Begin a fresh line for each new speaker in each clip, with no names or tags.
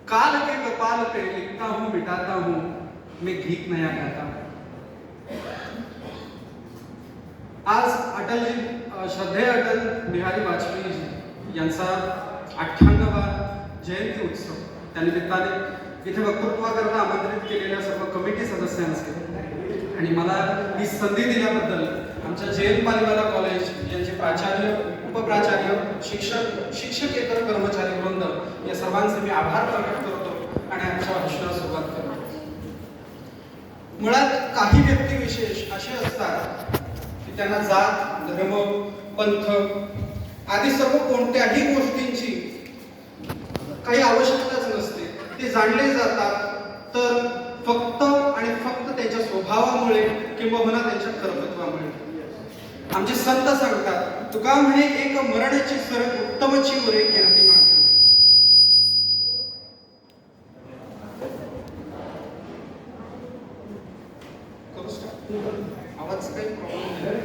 काल के कपाल पे लिखता हूँ मिटाता हूँ, मैं गीत नया गाता हूँ. आज अटलजी, श्रद्धेय अटल बिहारी वाजपेयीजी यांचा 98वा जयंती उत्सव, त्यानिमित्ताने इथे वक्तृत्वाकरता आमंत्रित केलेल्या सर्व कमिटी सदस्यांचे आणि मला ही संधी दिल्याबद्दल आमच्या जयंत पालीवाला कॉलेज यांचे प्राचार्य, उपप्राचार्य, शिक्षकेतर कर्मचारी वृंद या सर्वांचे मी आभार प्रकट करतो आणि आमच्या भाषणाला सुरुवात करतो. मुळात काही व्यक्तिविशेष असे असतात की त्यांना जात, धर्म, पंथ आदी सर्व कोणत्याही गोष्टींची काही आवश्यकताच नसते. ते जाणले जातात तर फक्त आणि फक्त त्यांच्या स्वभावामुळे किंवा त्यांच्या कर्तृत्वामुळे. आमचे संत सांगतात, तुका म्हणे एक मरणाची सरक उत्तमची वरे कीर्ती मागे. आवाज काही प्रॉब्लेम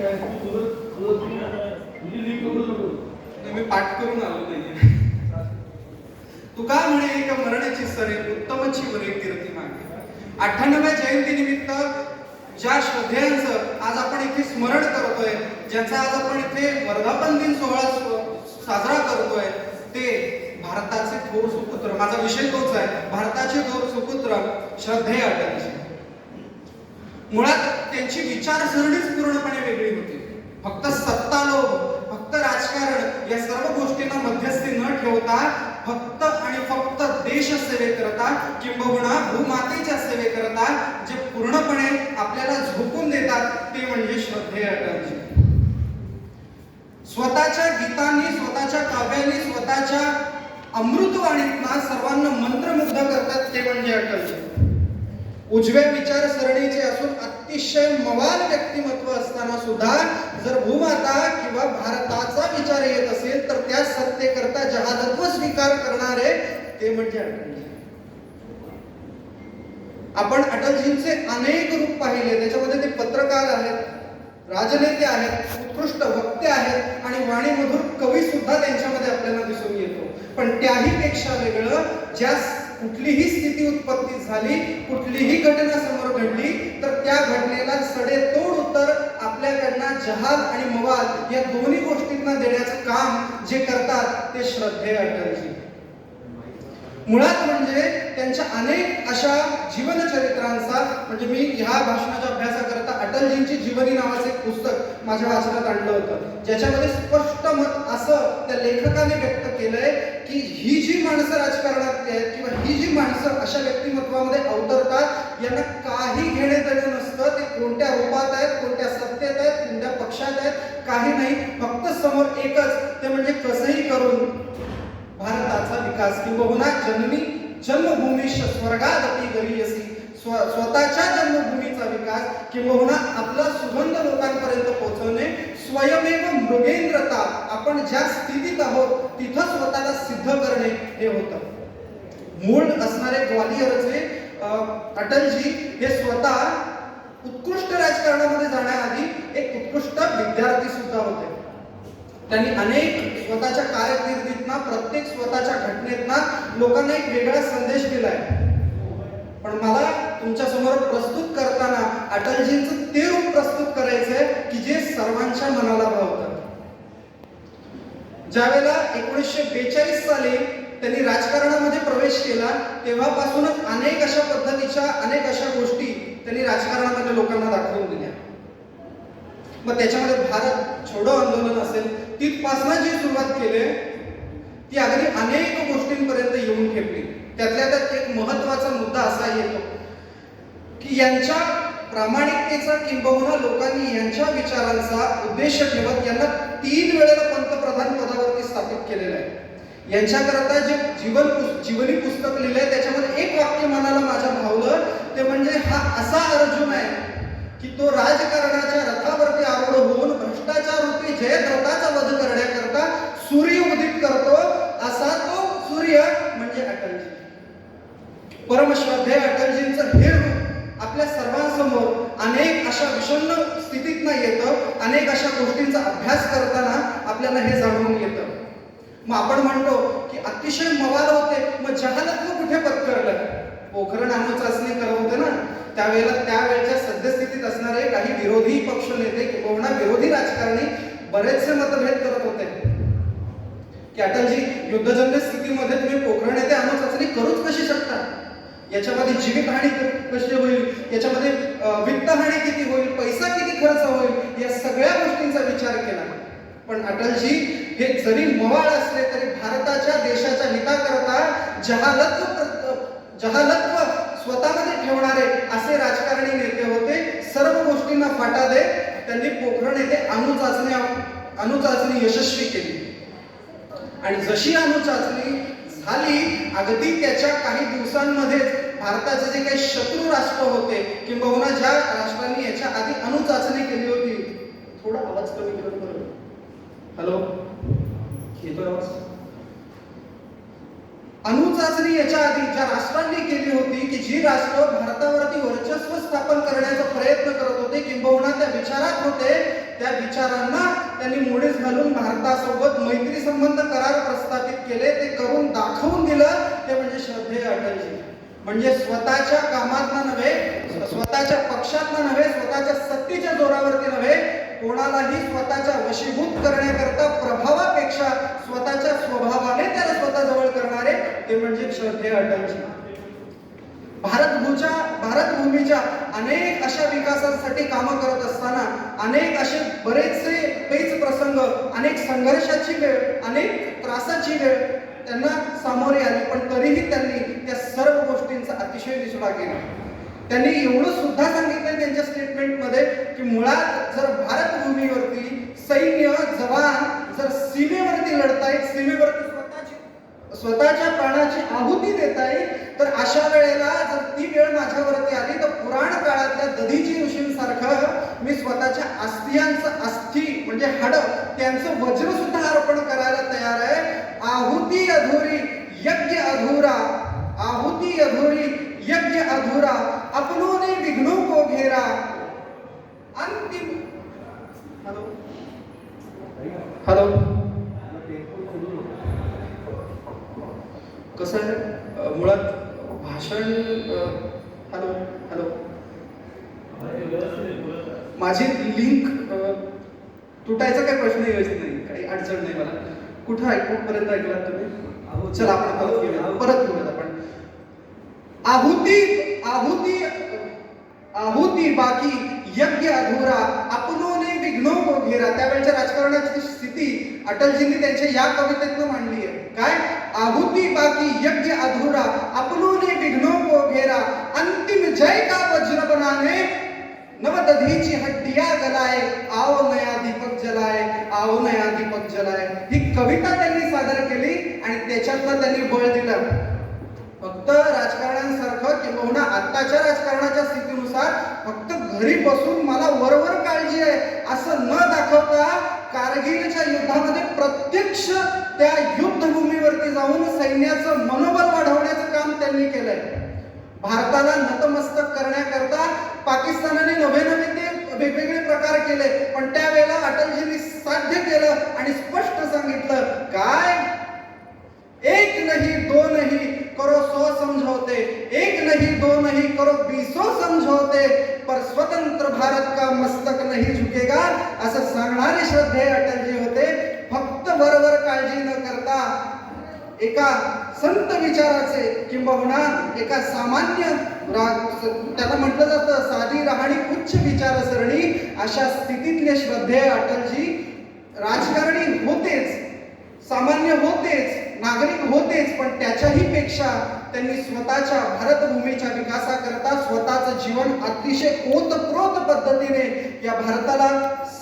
मी पाठ करून आलो नाही. तुका म्हणे एक मरणाची सरे उत्तमची वरे कीर्ती मागे. 98व्या जयंतीनिमित्त ज्या श्रद्धेयांचं आज आपण इथे स्मरण करतोय, ज्याचा आज आपण इथे वर्धापन दिन सोहळा साजरा करतोय, ते भारताचे थोर सुपुत्र, माझा विषय तोच आहे, भारताचे थोर सुपुत्र श्रद्धेय अटलजी. मुळात त्यांची विचारसरणीच पूर्णपणे वेगळी होती. फक्त सत्ता लोभ, फक्त राजकारण या सर्व गोष्टींना मध्यस्थी न ठेवता फक्त आणि फक्त देश सेवेकरता किंबहुना भूमातेच्या सेवेकरता जे पूर्णपणे आपल्याला झोकून देतात ते म्हणजे श्रद्धेय अटलजी. स्वतःच्या गीतांनी, स्वतःच्या काव्यांनी, स्वतःच्या अमृतवाणीतनं सर्वांना मंत्रमुग्ध करतात ते म्हणजे अटलजी. उजव्या विचारसरणीचे असून अतिशय मवान व्यक्तिमत्व असताना सुद्धा जर भूमाता किंवा भारताचा विचार येत असेल तर त्या सत्तेकरता जहाजत्व स्वीकार करणारे ते म्हणजे अटलजी. आपण अटलजींचे अनेक रूप पाहिले. त्याच्यामध्ये ते पत्रकार आहेत, राजनेते आहेत, उत्कृष्ट वक्ते आहेत आणि वाणीमधुर कवी सुद्धा त्यांच्यामध्ये आपल्याला दिसून येतो. पण त्याही पेक्षा वेगळं, ज्या कुठलीही स्थिती उत्पत्ती झाली, कुठलीही घटना समोर घडली तर त्या घटनेला सडेतोड उत्तर आपल्याकडनं जहाज आणि मवाल या दोन्ही गोष्टींना देण्याचं काम जे करतात ते श्रद्धेय अटलजी. मुळात म्हणजे त्यांच्या अनेक अशा जीवनचरित्रांचा, म्हणजे मी ह्या भाषणाच्या अभ्यासाकरता अटलजींची जीवनी नावाचे एक पुस्तक माझ्या वाचनात आणलं होतं, ज्याच्यामध्ये स्पष्ट मत असं त्या लेखकाने व्यक्त केलंय की ही जी माणसं राजकारणात आहेत किंवा ही जी माणसं अशा व्यक्तिमत्वामध्ये अवतरतात यांना काही घेणे देणे नसतं. ते कोणत्या रूपात आहेत, कोणत्या सत्तेत आहेत, कोणत्या पक्षात आहेत, काही नाही. फक्त समोर एकच, ते म्हणजे कसंही करून भारताचा विकास किंबहुना जननी जन्मभूमी स्वर्गादपि गरीयसी, स्वतःच्या जन्मभूमीचा विकास किंबहुना आपला सुगंध लोकांपर्यंत पोहोचवणे, स्वयमेव मृगेंद्रता, आपण ज्या स्थितीत आहोत तिथं स्वतःला सिद्ध करणे हे होतं. मूळ असणारे ग्वालियरचे अटलजी हे स्वतः उत्कृष्ट राजकारणामध्ये जाण्याआधी एक उत्कृष्ट विद्यार्थी सुद्धा होते. त्यांनी अनेक स्वतःच्या कारकिर्दीतना, प्रत्येक स्वतःच्या घटनेतना लोकांना एक वेगळा संदेश दिलाय. पण मला तुमच्या समोर प्रस्तुत करताना अटलजींचं ते रूप प्रस्तुत करायचंय की जे सर्वांच्या मनाला भावतं. ज्यावेळेला 1942 साली त्यांनी राजकारणामध्ये प्रवेश केला तेव्हापासूनच अनेक अशा पद्धतीच्या, अनेक अशा गोष्टी त्यांनी राजकारणामध्ये लोकांना दाखवून दिल्या. मग त्याच्यामध्ये भारत छोडो आंदोलन असेल, तिथपासून जी सुरुवात केली ती अगदी अनेक गोष्टींपर्यंत येऊन ठेपली. त्यातल्या त्यात एक महत्वाचा मुद्दा असा येतो की यांच्या प्रामाणिकतेचा किंबहुना लोकांनी यांच्या विचारांचा उद्देश ठेवत यांना 3 वेळेला पंतप्रधान पदावरती स्थापित केलेलं आहे. यांच्याकरता जे जीवनी पुस्तक लिहिलंय त्याच्यामध्ये एक वाक्य मनाला माझ्या भावलं, ते म्हणजे हा असा अर्जुन आहे की तो राजकारणाच्या रथावरती आरूढ होऊन भ्रष्टाचार रूपी जयद्रथाचा वध करण्याकरता सूर्य उदित करतो, असा तो सूर्य म्हणजे अटलजी. परमश्रद्धेय अटलजींचं हे रूप आपल्या सर्वांसमोर अनेक अशा विषण्ण स्थितीतनं येतं. अनेक अशा गोष्टींचा अभ्यास करताना आपल्याला हे जाणून येतं. मग आपण म्हणतो की अतिशय मवाल होते, मग जहालत्व कुठे पत्करलं? पोखरण अणु चाचणी करत होते ना त्यावेळेच्या सद्यस्थितीत असणारे काही विरोधी पक्ष नेते किंवा विरोधी राजकारणी बरेचसे मतभेद करत होते की अटलजी, युद्धजन्य स्थितीमध्ये तुम्ही पोखरण येथे अणु चाचणी करूच कशी शकता? याच्यामध्ये जीवितहानी कशी होईल, याच्यामध्ये वित्तहानी किती होईल, पैसा किती खर्च होईल, या सगळ्या गोष्टींचा विचार केला. पण अटलजी हे जरी मवाळ असले तरी भारताच्या देशाच्या हिताकरता जहालत्व स्वतःमध्ये ठेवणारे असे राजकारणी नेते होते. सर्व गोष्टींना फाटा देत त्यांनी पोखरण येथे अणु चाचणी यशस्वी केली. आणि जशी अणु चाचणी झाली, अगदी त्याच्या काही दिवसांमध्येच भारताचे जे काही शत्रू राष्ट्र होते किंबहुना ज्या राष्ट्रांनी याच्या आधी अणु चाचणी केली होती, थोडा आवाज कमी केला बरोबर. हॅलो, येतोय आवाज? अणु चाचणी याच्या आधी ज्या राष्ट्रांनी केली होती की जी राष्ट्र भारतावरती वर्चस्व स्थापन करण्याचा प्रयत्न करत होते किंबहुना त्या विचारात होते, त्या विचारांना त्यांनी मोडीस घालून भारतासोबत मैत्री संबंध करार प्रस्थापित केले. ते करून दाखवून दिलं. ते म्हणजे श्रद्धेय अटलजी. म्हणजे स्वतःच्या कामात नव्हे, स्वतःच्या पक्षात नव्हे, स्वतःच्या सत्तेच्या जोरावरती नव्हे, कोणालाही स्वतःच्या वशीभूत करण्याकरता प्रभावापेक्षा स्वतःच्या स्वभावाने त्याला स्वतः जवळ करणारे ते म्हणजे श्रद्धेय अटलजी. भारतभूमीच्या अनेक अशा विकासासाठी कामं करत असताना अनेक असे बरेचसे पेच प्रसंग, अनेक संघर्षाची वेळ, अनेक त्रासाची वेळ त्यांना सामोरे आली. पण तरीही त्यांनी त्या सर्व गोष्टींचा अतिशय निषेध केला. त्यांनी एवढं सुद्धा सांगितलं त्यांच्या स्टेटमेंटमध्ये की मुळात जर भारतभूमीवरती सैन्य जवान जर सीमेवरती लढतायत, सीमेवरती स्वतःच्या प्राणाची आहुती देतायत, तर अशा वेळेला जर ती वेळ माझ्यावरती आली तर पुराण काळातल्या दधीची ऋषींसारखं मी स्वतःच्या अस्थी म्हणजे हाड त्यांचं वज्र सुद्धा अर्पण करायला तयार आहे. आहुती अधुरी यज्ञ अधूरा, आहुती अधूरी यज्ञ अधूरा, अपनों ने विघ्नों को घेरा. अंतिम हॅलो कसं आहे मुळात भाषण हॅलो माझी लिंक तुटायचा काही प्रश्न येत नाही, काही अडचण नाही मला. कुठपर्यंत ऐकलात तुम्ही? चला आपण परत बोलूयात आपण. आहुती बाकी यज्ञ अधूरा, अपनों ने विघ्नों को घेरा. त्यावेळच्या राजकारणाची स्थिती अटलजींनी त्यांच्या या कवितेतनं मांडली आहे. काय? आहुती बाकी यज्ञ अधूरा, अपनों ने विघ्नों को घेरा, अंतिम जय का वज्र बनाने नवदधीची हड्डियां गलाए, आओ नया दीपक जलाए, आओ नया दीपक जलाए. ही कविता त्यांनी सादर केली आणि त्याच्यातनं त्यांनी बळ दिलं. फक्त राजकारण्यांसारखं किंवा आत्ताच्या राजकारणाच्या स्थितीनुसार फक्त घरी बसून मला वरवर काळजी आहे असं न दाखवता कारगिलच्या युद्धामध्ये प्रत्यक्ष त्या युद्धभूमीवरती जाऊन सैन्याचं मनोबल वाढवण्याचं काम त्यांनी केलंय. भारताला नतमस्तक करण्याकरता पाकिस्तानाने नवे ते वेगवेगळे प्रकार केले, पण त्यावेळेला अटलजींनी साध्य केलं आणि स्पष्ट सांगितलं काय? एक नहीं दो नहीं करो 100 समझौते, एक नहीं दो नहीं करो 200 समझौते, पर स्वतंत्र भारत का मस्तक नहीं झुकेगा असं सांगणारे श्रद्धेय अटलजी होते. फक्त वरवर काळजी न करता एका संत विचाराचे किंबहुना एका सामान्य त्याला म्हटलं जातं साधी राहणी उच्च विचारसरणी अशा स्थितीतले श्रद्धेय अटलजी राजकारणी होतेच, सामान्य होतेच, नागरिक होतेच, पण त्याच्याही पेक्षा त्यांनी स्वतःच्या भारतभूमीच्या विकासाकरता स्वतःचं जीवन अतिशय ओतप्रोत पद्धतीने या भारताला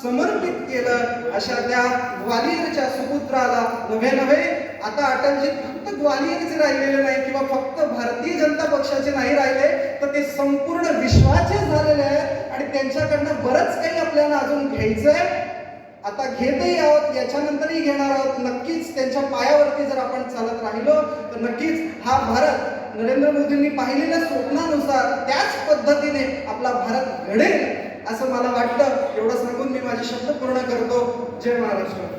समर्पित केलं. अशा त्या ग्वालियरच्या सुपुत्राला नव्हे आता अटलजी फक्त ग्वालियरचे राहिलेले नाही किंवा फक्त भारतीय जनता पक्षाचे नाही राहिले, तर ते संपूर्ण विश्वाचे झालेले आहेत आणि त्यांच्याकडनं बरंच काही आपल्याला अजून घ्यायचंय. आता घेतही आहोत, याच्यानंतरही घेणार आहोत. नक्कीच त्यांच्या पायावरती जर आपण चालत राहिलो तर नक्कीच हा भारत नरेंद्र मोदींनी पाहिलेल्या स्वप्नानुसार त्याच पद्धतीने आपला भारत घडेल असं मला वाटतं. एवढं सांगून मी माझे शब्द पूर्ण करतो. जय महाराष्ट्र.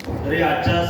तरी आजच्या